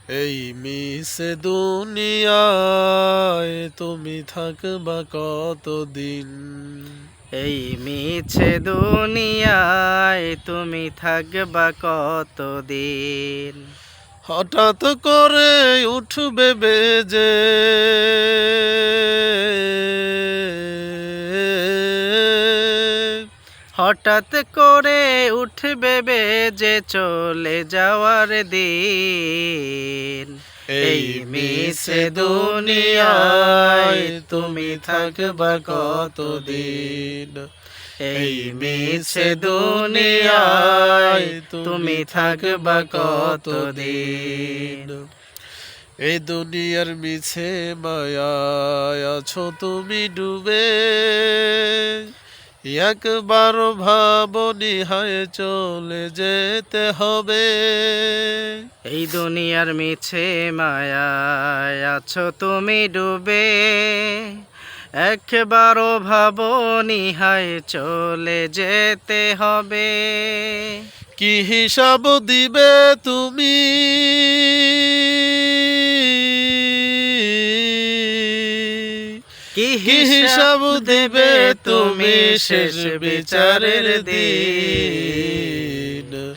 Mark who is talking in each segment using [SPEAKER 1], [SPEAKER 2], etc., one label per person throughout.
[SPEAKER 1] এই মিছে দুনিয়ায় তুমি থাকবা কতদিন?
[SPEAKER 2] এই মিছে দুনিয়ায় তুমি থাকবা কতদিন?
[SPEAKER 1] হঠাৎ করে উঠবে বেজে
[SPEAKER 2] হঠাৎ করে উঠবে বেজে চলে যাওয়ার দিন।
[SPEAKER 1] এই মিছে দুনিয়ায় তুমি থাকবা কতদিন? এই মিছে দুনিয়ায় তুমি থাকবা কতদিন? এই দুনিয়ার মিছে মায়ায় আছো তুমি ডুবে, একবার ভাবনি হায় চলে যেতে হবে।
[SPEAKER 2] এই দুনিয়ার মিছে মায়ায় আছো তুমি ডুবে, একবারও ভাবনি হায় চলে যেতে হবে।
[SPEAKER 1] কি হিসাব দিবে তুমি?
[SPEAKER 2] কি
[SPEAKER 1] কি হিসাব দিবে তুমি শেষ
[SPEAKER 2] শেষ
[SPEAKER 1] বিচারের
[SPEAKER 2] বিচারের
[SPEAKER 1] দিন?
[SPEAKER 2] দিন?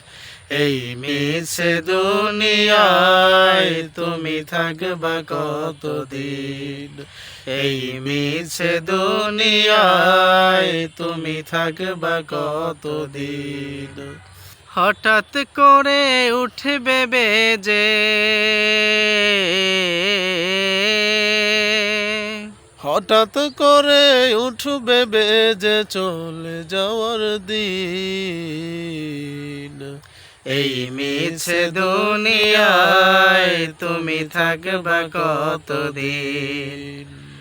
[SPEAKER 1] এই মিছে দুনিয়ায় তুমি থাকবা কতদিন? এই মিছে দুনিয়ায় তুমি থাকবা কতদিন?
[SPEAKER 2] হঠাৎ করে উঠবে বেজে,
[SPEAKER 1] হঠাৎ করে উঠবে বেজে চলে যাওয়ার দিন।
[SPEAKER 2] এই মিছে দুনিয়ায় তুমি থাকবা কতদিন?